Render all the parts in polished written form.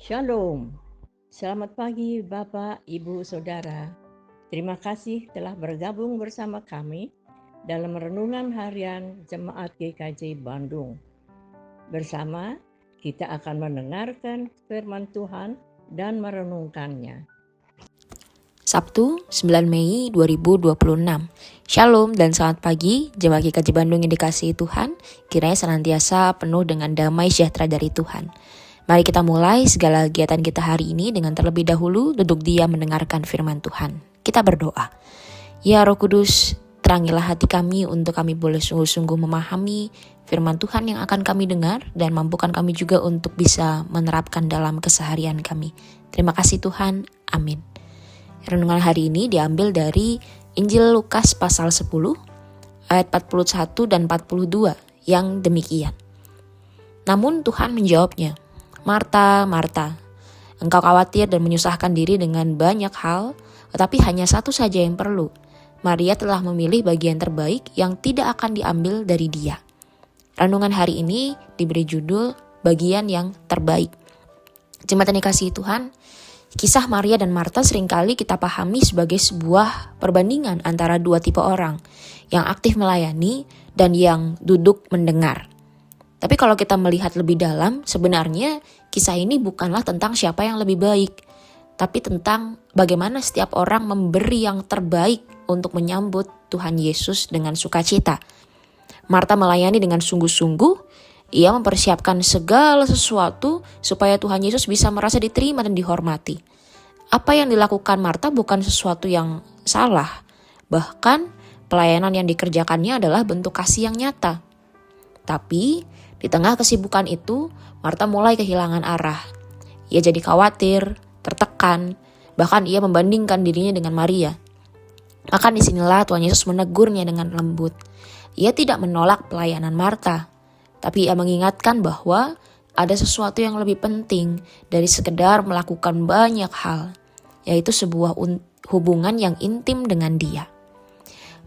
Shalom, selamat pagi Bapak, Ibu, Saudara. Terima kasih telah bergabung bersama kami dalam Renungan Harian Jemaat GKJ Bandung. Bersama kita akan mendengarkan firman Tuhan dan merenungkannya. Sabtu 9 Mei 2026. Shalom dan selamat pagi Jemaat GKJ Bandung yang dikasihi Tuhan. Kiranya senantiasa penuh dengan damai sejahtera dari Tuhan. Mari kita mulai segala kegiatan kita hari ini dengan terlebih dahulu duduk diam mendengarkan firman Tuhan. Kita berdoa. Ya Roh Kudus, terangilah hati kami untuk kami boleh sungguh-sungguh memahami firman Tuhan yang akan kami dengar dan mampukan kami juga untuk bisa menerapkan dalam keseharian kami. Terima kasih Tuhan. Amin. Renungan hari ini diambil dari Injil Lukas pasal 10 ayat 41 dan 42 yang demikian. Namun Tuhan menjawabnya, Marta, Marta, engkau khawatir dan menyusahkan diri dengan banyak hal, tetapi hanya satu saja yang perlu. Maria telah memilih bagian terbaik yang tidak akan diambil dari dia. Renungan hari ini diberi judul bagian yang terbaik. Jemaat yang dikasihi Tuhan, kisah Maria dan Marta seringkali kita pahami sebagai sebuah perbandingan antara dua tipe orang, yang aktif melayani dan yang duduk mendengar. Tapi kalau kita melihat lebih dalam, sebenarnya kisah ini bukanlah tentang siapa yang lebih baik, tapi tentang bagaimana setiap orang memberi yang terbaik untuk menyambut Tuhan Yesus dengan sukacita. Marta melayani dengan sungguh-sungguh. Ia mempersiapkan segala sesuatu supaya Tuhan Yesus bisa merasa diterima dan dihormati. Apa yang dilakukan Marta bukan sesuatu yang salah. Bahkan pelayanan yang dikerjakannya adalah bentuk kasih yang nyata. Tapi di tengah kesibukan itu, Marta mulai kehilangan arah. Ia jadi khawatir, tertekan, bahkan ia membandingkan dirinya dengan Maria. Maka disinilah Tuhan Yesus menegurnya dengan lembut. Ia tidak menolak pelayanan Marta, tapi ia mengingatkan bahwa ada sesuatu yang lebih penting dari sekedar melakukan banyak hal, yaitu sebuah hubungan yang intim dengan Dia.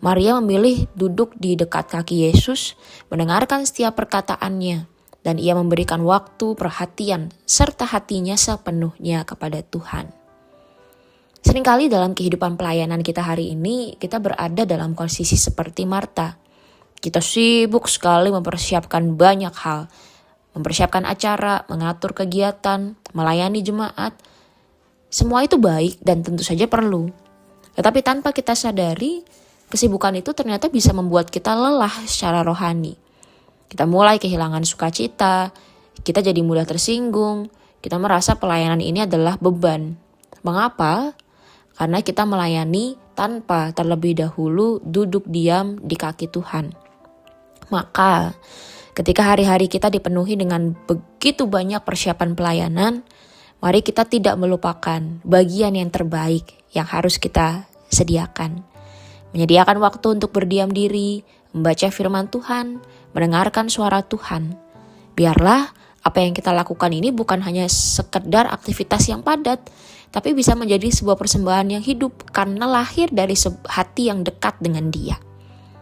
Maria memilih duduk di dekat kaki Yesus, mendengarkan setiap perkataannya, dan ia memberikan waktu, perhatian, serta hatinya sepenuhnya kepada Tuhan. Seringkali dalam kehidupan pelayanan kita hari ini, kita berada dalam posisi seperti Marta. Kita sibuk sekali mempersiapkan banyak hal, mempersiapkan acara, mengatur kegiatan, melayani jemaat. Semua itu baik dan tentu saja perlu. Tetapi tanpa kita sadari, kesibukan itu ternyata bisa membuat kita lelah secara rohani. Kita mulai kehilangan sukacita, kita jadi mudah tersinggung, kita merasa pelayanan ini adalah beban. Mengapa? Karena kita melayani tanpa terlebih dahulu duduk diam di kaki Tuhan. Maka ketika hari-hari kita dipenuhi dengan begitu banyak persiapan pelayanan, mari kita tidak melupakan bagian yang terbaik yang harus kita sediakan. Menyediakan waktu untuk berdiam diri, membaca firman Tuhan, mendengarkan suara Tuhan. Biarlah apa yang kita lakukan ini bukan hanya sekedar aktivitas yang padat, tapi bisa menjadi sebuah persembahan yang hidup karena lahir dari hati yang dekat dengan Dia.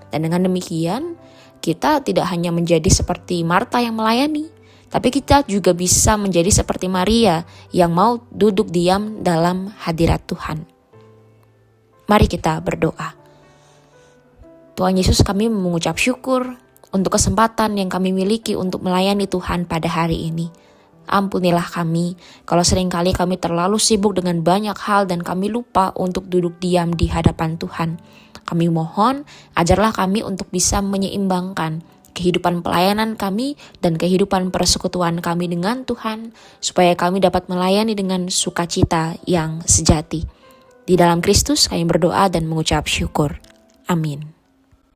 Dan dengan demikian, kita tidak hanya menjadi seperti Marta yang melayani, tapi kita juga bisa menjadi seperti Maria yang mau duduk diam dalam hadirat Tuhan. Mari kita berdoa. Tuhan Yesus, kami mengucap syukur untuk kesempatan yang kami miliki untuk melayani Tuhan pada hari ini. Ampunilah kami kalau seringkali kami terlalu sibuk dengan banyak hal dan kami lupa untuk duduk diam di hadapan Tuhan. Kami mohon, ajarlah kami untuk bisa menyeimbangkan kehidupan pelayanan kami dan kehidupan persekutuan kami dengan Tuhan, supaya kami dapat melayani dengan sukacita yang sejati. Di dalam Kristus kami berdoa dan mengucap syukur. Amin.